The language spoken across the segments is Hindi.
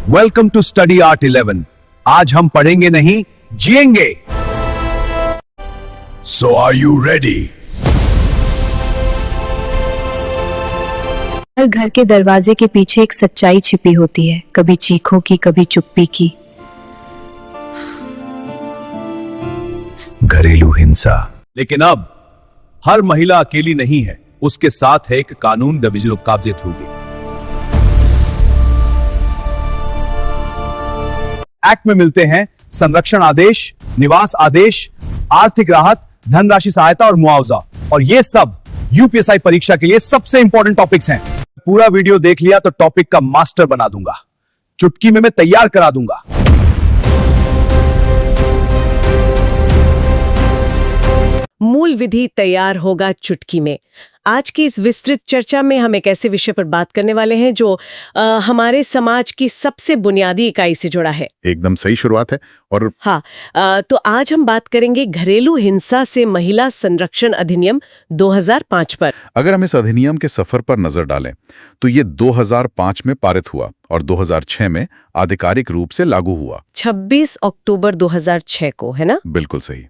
Welcome to study art 11। आज हम पढ़ेंगे नहीं, जिएंगे। सो आर यू रेडी? हर घर के दरवाजे के पीछे एक सच्चाई छिपी होती है, कभी चीखों की, कभी चुप्पी की। घरेलू हिंसा। लेकिन अब हर महिला अकेली नहीं है, उसके साथ है एक कानून डिवीजन काबिज होगी। एक्ट में मिलते हैं संरक्षण आदेश, निवास आदेश, आर्थिक राहत, धनराशि सहायता और मुआवजा। और ये सब यूपीएसआई परीक्षा के लिए सबसे इंपॉर्टेंट टॉपिक्स हैं। पूरा वीडियो देख लिया तो टॉपिक का मास्टर बना दूंगा, चुटकी में मैं तैयार करा दूंगा। मूल विधि तैयार होगा चुटकी में। आज की इस विस्तृत चर्चा में हम एक ऐसे विषय पर बात करने वाले हैं जो हमारे समाज की सबसे बुनियादी इकाई से जुड़ा है। एकदम सही शुरुआत है। और हाँ, तो आज हम बात करेंगे घरेलू हिंसा से महिला संरक्षण अधिनियम 2005 पर। अगर हम इस अधिनियम के सफर पर नजर डालें तो ये 2005 में पारित हुआ और 2006 में आधिकारिक रूप से लागू हुआ। 26 अक्टूबर 2006 को, है ना? बिल्कुल सही।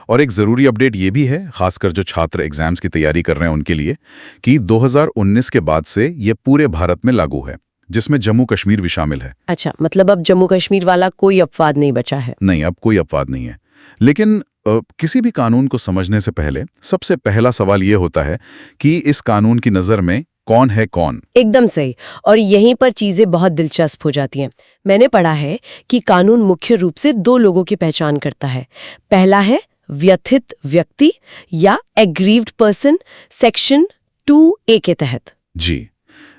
और एक जरूरी अपडेट ये भी है, खासकर जो छात्र एग्जाम्स की तैयारी कर रहे हैं उनके लिए, कि 2019 के बाद से ये पूरे भारत में लागू है, जिसमें जम्मू कश्मीर भी शामिल है। अच्छा, मतलब अब जम्मू कश्मीर वाला कोई अपवाद नहीं बचा है? नहीं, अब कोई अपवाद नहीं है। लेकिन किसी भी कानून को समझने से पहले सबसे पहला सवाल ये होता है कि इस कानून की नजर में कौन है कौन। एकदम सही। और यहीं पर चीजें बहुत दिलचस्प हो जाती हैं। मैंने पढ़ा है कि कानून मुख्य रूप से दो लोगों की पहचान करता है। पहला है व्यथित व्यक्ति या एग्रीव्ड पर्सन, सेक्शन 2A के तहत। जी,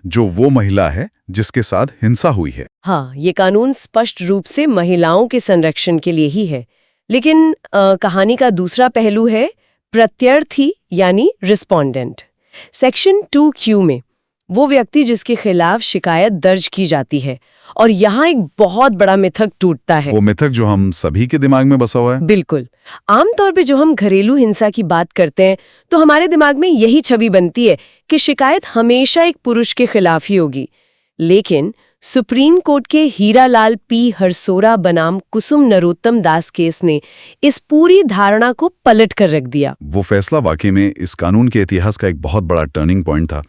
जो वो महिला है जिसके साथ हिंसा हुई है। हाँ, ये कानून स्पष्ट रूप से महिलाओं के संरक्षण के लिए ही है। लेकिन कहानी का दूसरा पहलू है प्रत्यर्थी यानी रिस्पोंडेंट। सेक्शन 2Q में वो व्यक्ति जिसके खिलाफ शिकायत दर्ज की जाती है। और यहाँ एक बहुत बड़ा मिथक टूटता है। वो मिथक जो हम सभी के दिमाग में बसा हुआ है। बिल्कुल। आमतौर पे जो हम घरेलू हिंसा की बात करते हैं तो हमारे दिमाग में यही छवि बनती है कि शिकायत हमेशा एक पुरुष के खिलाफ ही होगी। लेकिन सुप्रीम कोर्ट के हीरालाल पी हरसोरा बनाम कुसुम नरोत्तम दास केस ने इस पूरी धारणा को पलट कर रख दिया। वो फैसला वाकई में इस कानून के इतिहास का एक बहुत बड़ा टर्निंग पॉइंट था।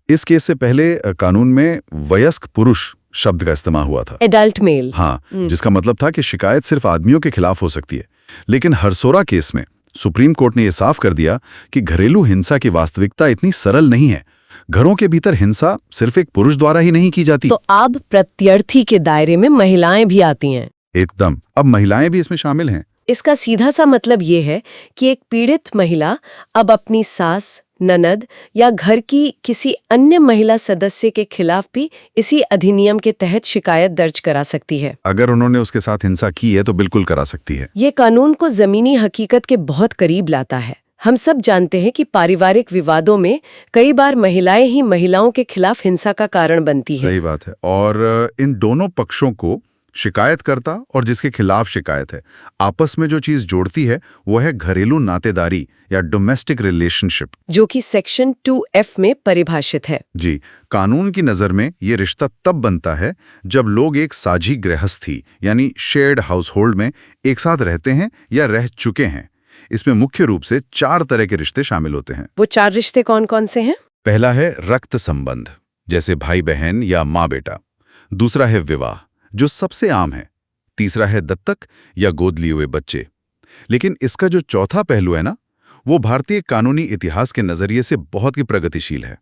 इस केस से पहले कानून में वयस्क पुरुष शब्द का इस्तेमाल हुआ था, एडल्ट मेल। हाँ, जिसका मतलब था कि शिकायत सिर्फ आदमियों के खिलाफ हो सकती है। लेकिन हरसोरा केस में सुप्रीम कोर्ट ने यह साफ कर दिया कि घरेलू हिंसा की वास्तविकता इतनी सरल नहीं है। घरों के भीतर हिंसा सिर्फ एक पुरुष द्वारा ही नहीं की जाती। तो अब प्रत्यर्थी के दायरे में महिलाएं भी आती हैं। एकदम, अब महिलाएं भी इसमें शामिल हैं। इसका सीधा सा मतलब ये है कि एक पीड़ित महिला अब अपनी सास, ननद या घर की किसी अन्य महिला सदस्य के खिलाफ भी इसी अधिनियम के तहत शिकायत दर्ज करा सकती है। अगर उन्होंने उसके साथ हिंसा की है तो बिल्कुल करा सकती है। ये कानून को जमीनी हकीकत के बहुत करीब लाता है। हम सब जानते हैं कि पारिवारिक विवादों में कई बार महिलाएं ही महिलाओं के खिलाफ हिंसा का कारण बनती है। सही बात है। और इन दोनों पक्षों को, शिकायतकर्ता और जिसके खिलाफ शिकायत है, आपस में जो चीज जोड़ती है वो है घरेलू नातेदारी या डोमेस्टिक रिलेशनशिप, जो कि सेक्शन 2F में परिभाषित है। जी, कानून की नजर में ये रिश्ता तब बनता है जब लोग एक साझी गृहस्थी यानी शेयर्ड हाउसहोल्ड में एक साथ रहते हैं या रह चुके हैं। इसमें मुख्य रूप से 4 तरह के रिश्ते शामिल होते हैं। वो 4 रिश्ते कौन कौन से हैं? पहला है रक्त संबंध, जैसे भाई बहन या माँ बेटा। दूसरा है विवाह, जो सबसे आम है। तीसरा है दत्तक या गोद लिए हुए बच्चे। लेकिन इसका जो चौथा पहलू है ना, वो भारतीय कानूनी इतिहास के नजरिए से बहुत ही प्रगतिशील है।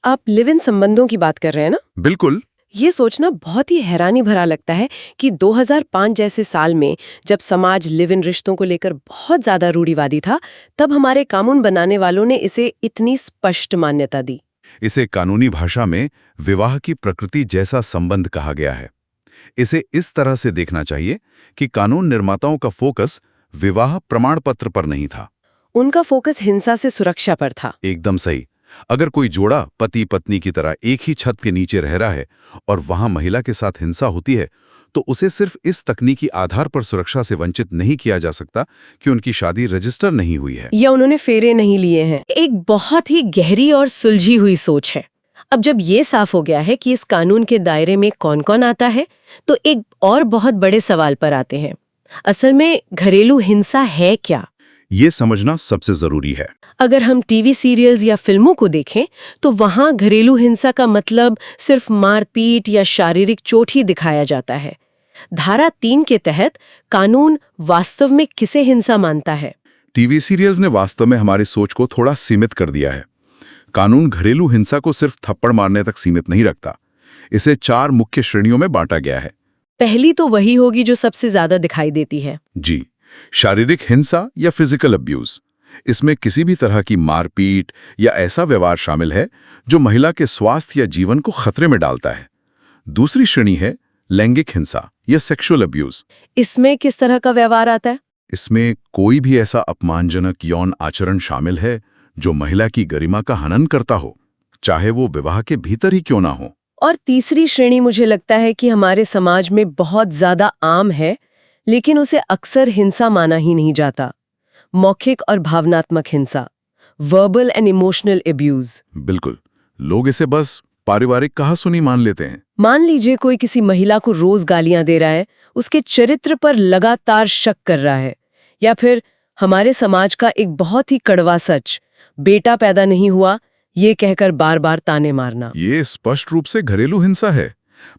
आप लिव इन संबंधों की बात कर रहे हैं ना? बिल्कुल। ये सोचना बहुत ही हैरानी भरा लगता है कि 2005 जैसे साल में, जब समाज लिव इन रिश्तों को लेकर बहुत ज्यादा रूढ़िवादी था, तब हमारे कानून बनाने वालों ने इसे इतनी स्पष्ट मान्यता दी। इसे कानूनी भाषा में विवाह की प्रकृति जैसा संबंध कहा गया है। इसे इस तरह से देखना चाहिए कि कानून निर्माताओं का फोकस विवाह प्रमाण पत्र पर नहीं था। उनका फोकस हिंसा से सुरक्षा पर था। एकदम सही। अगर कोई जोड़ा पति पत्नी की तरह एक ही छत के नीचे रह रहा है और वहां महिला के साथ हिंसा होती है, तो उसे सिर्फ इस तकनीकी आधार पर सुरक्षा से वंचित नहीं किया जा सकता कि उनकी शादी रजिस्टर नहीं हुई है या उन्होंने फेरे नहीं लिए हैं। एक बहुत ही गहरी और सुलझी हुई सोच है। अब जब ये साफ हो गया है कि इस कानून के दायरे में कौन-कौन आता है, तो एक और बहुत बड़े सवाल पर आते हैं। असल में घरेलू हिंसा है क्या? ये समझना सबसे जरूरी है। अगर हम टीवी सीरियल्स या फिल्मों को देखें, तो वहां घरेलू हिंसा का मतलब सिर्फ मारपीट या शारीरिक चोट ही दिखाया जाता है। धारा 3 के तहत कानून वास्तव में किसे हिंसा मानता है? टीवी सीरियल्स ने वास्तव में हमारी सोच को थोड़ा सीमित कर दिया है। कानून घरेलू हिंसा को सिर्फ थप्पड़ मारने तक सीमित नहीं रखता। इसे 4 मुख्य श्रेणियों में बांटा गया है। पहली तो वही होगी जो सबसे ज्यादा दिखाई देती है। जी, शारीरिक हिंसा या फिजिकल अब्यूज। इसमें किसी भी तरह की मारपीट या ऐसा व्यवहार शामिल है जो महिला के स्वास्थ्य या जीवन को खतरे में डालता है। दूसरी श्रेणी है लैंगिक हिंसा या सेक्सुअल अब्यूज। इसमें किस तरह का व्यवहार आता है? इसमें कोई भी ऐसा अपमानजनक यौन आचरण शामिल है जो महिला की गरिमा का हनन करता हो, चाहे वो विवाह के भीतर ही क्यों ना हो। और तीसरी श्रेणी मुझे लगता है कि हमारे समाज में बहुत ज्यादा आम है, लेकिन उसे अक्सर हिंसा माना ही नहीं जाता। मौखिक और भावनात्मक हिंसा, वर्बल एंड इमोशनल अब्यूज। बिल्कुल, लोग इसे बस पारिवारिक कहासुनी मान लेते हैं। मान लीजिए कोई किसी महिला को रोज गालियां दे रहा है, उसके चरित्र पर लगातार शक कर रहा है, या फिर हमारे समाज का एक बहुत ही कड़वा सच, बेटा पैदा नहीं हुआ, ये कहकर बार बार ताने मारना। ये स्पष्ट रूप से घरेलू हिंसा है।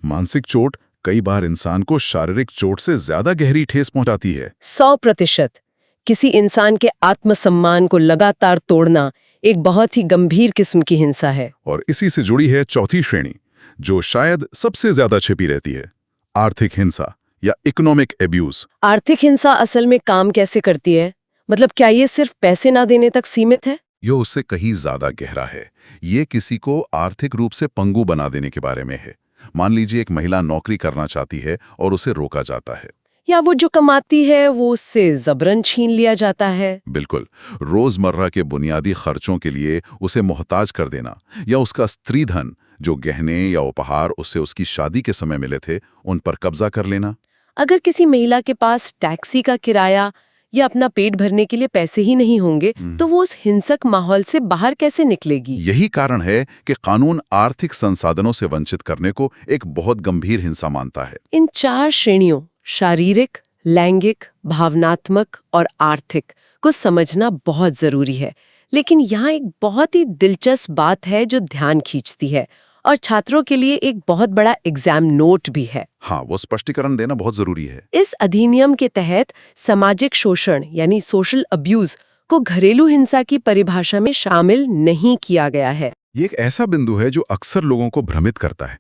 मानसिक चोट कई बार इंसान को शारीरिक चोट से ज्यादा गहरी ठेस पहुंचाती है। 100%। किसी इंसान के आत्मसम्मान को लगातार तोड़ना एक बहुत ही गंभीर किस्म की हिंसा है। और इसी से जुड़ी है चौथी श्रेणी, जो शायद सबसे ज्यादा छिपी रहती है, आर्थिक हिंसा या इकोनॉमिक एब्यूज। आर्थिक हिंसा असल में काम कैसे करती है? मतलब क्या ये सिर्फ पैसे ना देने तक सीमित है? ये उससे कहीं ज्यादा गहरा है। ये किसी को आर्थिक रूप से पंगु बना देने के बारे में है। मान लीजिए एक महिला नौकरी करना चाहती है और उसे रोका जाता है, या वो जो कमाती है वो उससे जबरन छीन लिया जाता है। बिल्कुल, रोजमर्रा के बुनियादी खर्चों के लिए उसे मोहताज कर देना, या उसका स्त्री धन, जो गहने या उपहार उससे उसकी शादी के समय मिले थे, उन पर कब्जा कर लेना। अगर किसी महिला के पास टैक्सी का किराया या अपना पेट भरने के लिए पैसे ही नहीं होंगे, तो वो उस हिंसक माहौल से बाहर कैसे निकलेगी? यही कारण है कि कानून आर्थिक संसाधनों से वंचित करने को एक बहुत गंभीर हिंसा मानता है। इन 4 श्रेणियों, शारीरिक, लैंगिक, भावनात्मक और आर्थिक, को समझना बहुत जरूरी है। लेकिन यहाँ एक बहुत ही दिलचस्प बात है जो ध्यान खींचती है, और छात्रों के लिए एक बहुत बड़ा एग्जाम नोट भी है। हाँ, वो स्पष्टीकरण देना बहुत जरूरी है। इस अधिनियम के तहत सामाजिक शोषण यानी सोशल अब्यूज को घरेलू हिंसा की परिभाषा में शामिल नहीं किया गया है। ये एक ऐसा बिंदु है जो अक्सर लोगों को भ्रमित करता है।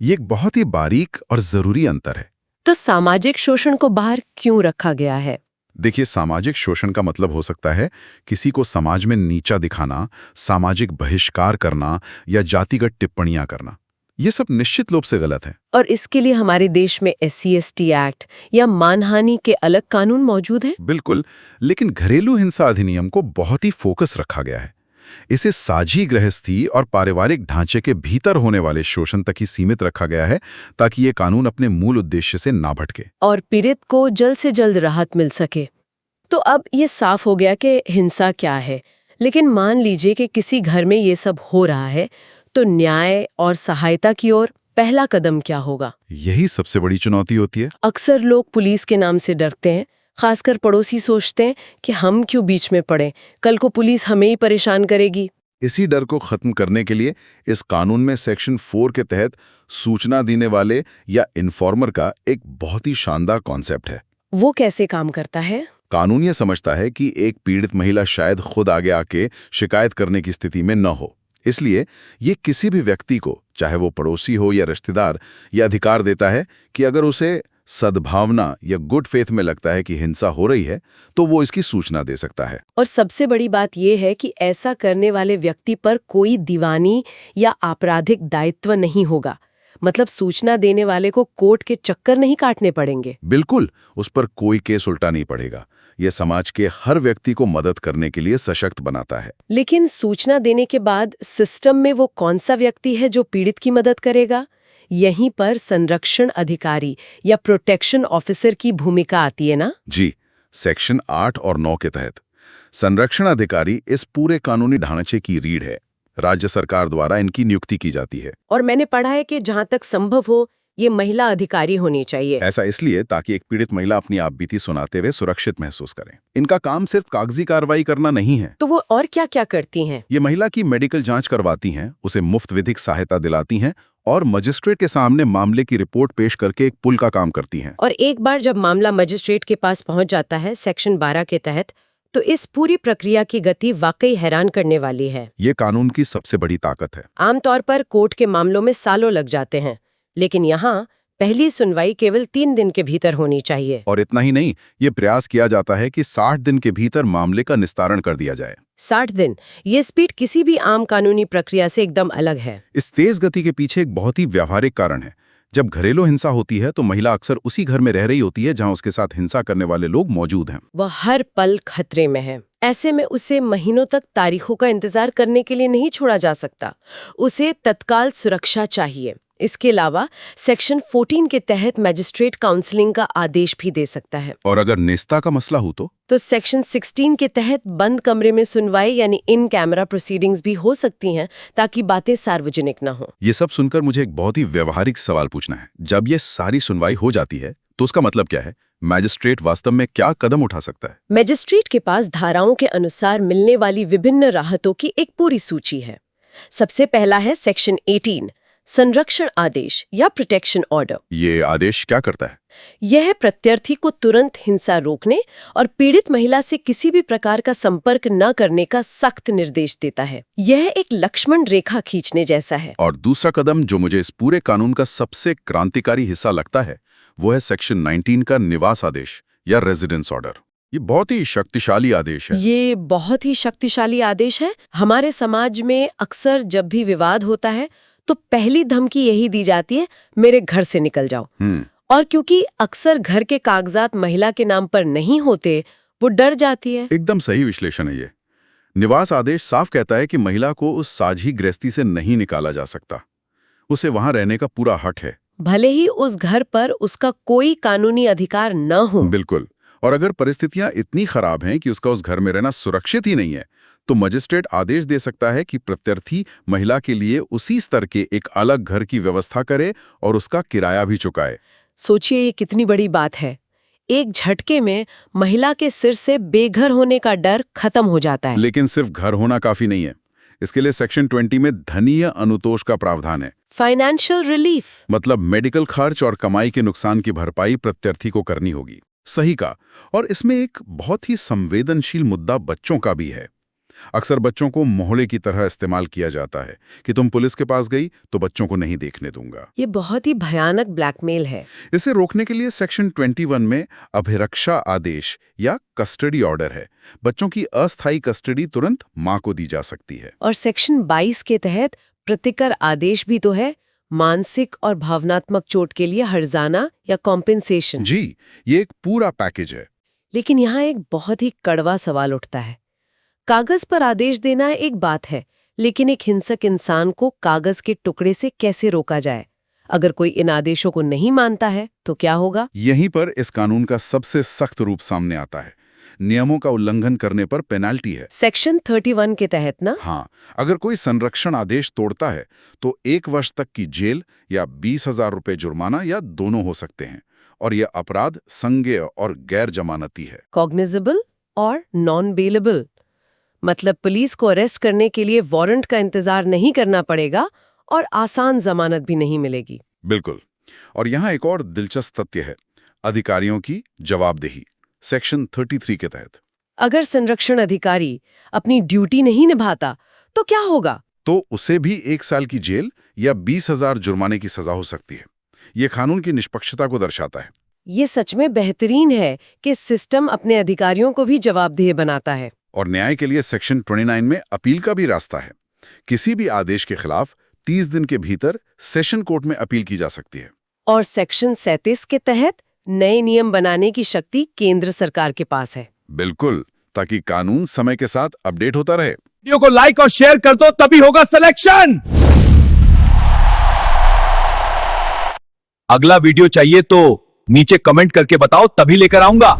ये एक बहुत ही बारीक और जरूरी अंतर है। तो सामाजिक शोषण को बाहर क्यों रखा गया है? देखिए, सामाजिक शोषण का मतलब हो सकता है किसी को समाज में नीचा दिखाना, सामाजिक बहिष्कार करना या जातिगत टिप्पणियां करना। ये सब निश्चित रूप से गलत है। और इसके लिए हमारे देश में SC/ST एक्ट या मानहानि के अलग कानून मौजूद हैं। बिल्कुल, लेकिन घरेलू हिंसा अधिनियम को बहुत ही फोकस रखा गया है। इसे साझी गृहस्थी और पारिवारिक ढांचे के भीतर होने वाले शोषण तक ही सीमित रखा गया है, ताकि ये कानून अपने मूल उद्देश्य से ना भटके और पीड़ित को जल्द से जल्द राहत मिल सके। तो अब ये साफ हो गया कि हिंसा क्या है, लेकिन मान लीजिए कि किसी घर में ये सब हो रहा है, तो न्याय और सहायता की ओर पहला कदम क्या होगा? यही सबसे बड़ी चुनौती होती है। अक्सर लोग पुलिस के नाम से डरते हैं, खासकर पड़ोसी सोचते हैं कि हम क्यों बीच में पड़े, कल को पुलिस हमें ही परेशान करेगी। इसी डर को खत्म करने के लिए इस कानून में सेक्शन 4 के तहत सूचना देने वाले या इन्फॉर्मर का एक बहुत ही शानदार कॉन्सेप्ट है। वो कैसे काम करता है? कानून ये समझता है कि एक पीड़ित महिला शायद खुद आगे आके शिकायत करने की स्थिति में न हो, इसलिए ये किसी भी व्यक्ति को, चाहे वो पड़ोसी हो या रिश्तेदार, ये अधिकार देता है कि अगर उसे सद्भावना या गुड फेथ में लगता है कि हिंसा हो रही है, तो वो इसकी सूचना दे सकता है। और सबसे बड़ी बात यह है कि ऐसा करने वाले व्यक्ति पर कोई दीवानी या आपराधिक दायित्व नहीं होगा। मतलब सूचना देने वाले को कोर्ट के चक्कर नहीं काटने पड़ेंगे। बिल्कुल, उस पर कोई केस उल्टा नहीं पड़ेगा। यह समाज के हर व्यक्ति को मदद करने के लिए सशक्त बनाता है। लेकिन सूचना देने के बाद सिस्टम में वो कौन सा व्यक्ति है जो पीड़ित की मदद करेगा? यहीं पर संरक्षण अधिकारी या प्रोटेक्शन ऑफिसर की भूमिका आती है ना? जी, सेक्शन 8 और 9 के तहत संरक्षण अधिकारी इस पूरे कानूनी ढांचे की रीढ़ है। राज्य सरकार द्वारा इनकी नियुक्ति की जाती है। और मैंने पढ़ा है कि जहां तक संभव हो ये महिला अधिकारी होनी चाहिए। ऐसा इसलिए ताकि एक पीड़ित महिला अपनी आपबीती सुनाते हुए सुरक्षित महसूस करे। इनका काम सिर्फ कागजी कार्रवाई करना नहीं है। तो वो और क्या क्या करती हैं? ये महिला की मेडिकल जांच करवाती हैं, उसे मुफ्त विधिक सहायता दिलाती हैं और मजिस्ट्रेट के सामने मामले की रिपोर्ट पेश करके एक पुल का काम करती हैं। और एक बार जब मामला मजिस्ट्रेट के पास पहुंच जाता है सेक्शन 12 के तहत, तो इस पूरी प्रक्रिया की गति वाकई हैरान करने वाली है। ये कानून की सबसे बड़ी ताकत है। आमतौर पर कोर्ट के मामलों में सालों लग जाते हैं, लेकिन यहाँ पहली सुनवाई केवल 3 दिन के भीतर होनी चाहिए। और इतना ही नहीं, ये प्रयास किया जाता है कि 60 दिन के भीतर मामले का निस्तारण कर दिया जाए। 60 दिन, ये स्पीड किसी भी आम कानूनी प्रक्रिया से एकदम अलग है। इस तेज गति के पीछे एक बहुत ही व्यावहारिक कारण है। जब घरेलू हिंसा होती है तो महिला अक्सर उसी घर में रह रही होती है जहां उसके साथ हिंसा करने वाले लोग मौजूद हैं। वह हर पल खतरे में है। ऐसे में उसे महीनों तक तारीखों का इंतजार करने के लिए नहीं छोड़ा जा सकता। उसे तत्काल सुरक्षा चाहिए। इसके अलावा सेक्शन 14 के तहत मजिस्ट्रेट काउंसलिंग का आदेश भी दे सकता है। और अगर निस्ता का मसला हो तो सेक्शन 16 के तहत बंद कमरे में सुनवाई यानी इन कैमरा प्रोसीडिंग्स भी हो सकती हैं, ताकि बातें सार्वजनिक न हो। ये सब सुनकर मुझे एक बहुत ही व्यवहारिक सवाल पूछना है। जब ये सारी सुनवाई हो जाती है तो उसका मतलब क्या है? मैजिस्ट्रेट वास्तव में क्या कदम उठा सकता है? मैजिस्ट्रेट के पास धाराओं के अनुसार मिलने वाली विभिन्न राहतों की एक पूरी सूची है। सबसे पहला है सेक्शन 18, संरक्षण आदेश या प्रोटेक्शन ऑर्डर। ये आदेश क्या करता है? यह प्रत्यर्थी को तुरंत हिंसा रोकने और पीड़ित महिला से किसी भी प्रकार का संपर्क न करने का सख्त निर्देश देता है। यह एक लक्ष्मण रेखा खींचने जैसा है। और दूसरा कदम जो मुझे इस पूरे कानून का सबसे क्रांतिकारी हिस्सा लगता है वो है सेक्शन 19 का निवास आदेश या रेजिडेंस ऑर्डर। ये बहुत ही शक्तिशाली आदेश है। ये बहुत ही शक्तिशाली आदेश है। हमारे समाज में अक्सर जब भी विवाद होता है तो पहली धमकी यही दी जाती है, मेरे घर से निकल जाओ। और क्योंकि अक्सर घर के कागजात महिला के नाम पर नहीं होते, वो डर जाती है। एकदम सही विश्लेषण है ये। निवास आदेश साफ कहता है कि महिला को उस साझी गृहस्थी से नहीं निकाला जा सकता। उसे वहां रहने का पूरा हक है, भले ही उस घर पर उसका कोई कानूनी अधिकार न हो। बिल्कुल। और अगर परिस्थितियां इतनी खराब हैं कि उसका उस घर में रहना सुरक्षित ही नहीं है, तो मजिस्ट्रेट आदेश दे सकता है कि प्रत्यर्थी महिला के लिए उसी स्तर के एक अलग घर की व्यवस्था करे और उसका किराया भी चुकाए। सोचिए ये कितनी बड़ी बात है। एक झटके में महिला के सिर से बेघर होने का डर खत्म हो जाता है। लेकिन सिर्फ घर होना काफी नहीं है। इसके लिए सेक्शन 20 में धनीय अनुतोष का प्रावधान है। फाइनेंशियल रिलीफ मतलब मेडिकल खर्च और कमाई के नुकसान की भरपाई प्रत्यर्थी को करनी होगी। सही का। और इसमें एक बहुत ही संवेदनशील मुद्दा बच्चों का भी है। अक्सर बच्चों को मोहल्ले की तरह इस्तेमाल किया जाता है कि तुम पुलिस के पास गई तो बच्चों को नहीं देखने दूंगा। ये बहुत ही भयानक ब्लैकमेल है। इसे रोकने के लिए सेक्शन 21 में अभिरक्षा आदेश या कस्टडी ऑर्डर है। बच्चों की अस्थायी कस्टडी तुरंत मां को दी जा सकती है। और सेक्शन 22 के तहत प्रतिकर आदेश भी तो है, मानसिक और भावनात्मक चोट के लिए हर्जाना या कॉम्पेंसेशन। जी, ये एक पूरा पैकेज है। लेकिन यहाँ एक बहुत ही कड़वा सवाल उठता है। कागज पर आदेश देना एक बात है, लेकिन एक हिंसक इंसान को कागज के टुकड़े से कैसे रोका जाए? अगर कोई इन आदेशों को नहीं मानता है तो क्या होगा? यहीं पर इस कानून का सबसे सख्त रूप सामने आता है। नियमों का उल्लंघन करने पर पेनाल्टी है। सेक्शन 31 के तहत ना? हाँ, अगर कोई संरक्षण आदेश तोड़ता है तो 1 वर्ष तक की जेल या 20,000 रुपए जुर्माना या दोनों हो सकते हैं। और यह अपराध संज्ञेय और गैर जमानती है। कॉग्निजेबल और नॉन बेलेबल, मतलब पुलिस को अरेस्ट करने के लिए वारंट का इंतजार नहीं करना पड़ेगा और आसान जमानत भी नहीं मिलेगी। बिल्कुल। और यहाँ एक और दिलचस्प तथ्य है, अधिकारियों की जवाबदेही सेक्शन 33 के तहत। अगर संरक्षण अधिकारी अपनी ड्यूटी नहीं निभाता तो क्या होगा? तो उसे भी 1 साल की जेल या 20,000 जुर्माने की सजा हो सकती है। ये कानून की निष्पक्षता को दर्शाता है। ये सच में बेहतरीन है कि सिस्टम अपने अधिकारियों को भी जवाबदेह बनाता है। और न्याय के लिए सेक्शन 29 में अपील का भी रास्ता है। किसी भी आदेश के खिलाफ 30 दिन के भीतर सेशन कोर्ट में अपील की जा सकती है। और सेक्शन 37 के तहत नए नियम बनाने की शक्ति केंद्र सरकार के पास है। बिल्कुल, ताकि कानून समय के साथ अपडेट होता रहे। वीडियो को लाइक और शेयर कर दो, तभी होगा सिलेक्शन। अगला वीडियो चाहिए तो नीचे कमेंट करके बताओ, तभी लेकर आऊंगा।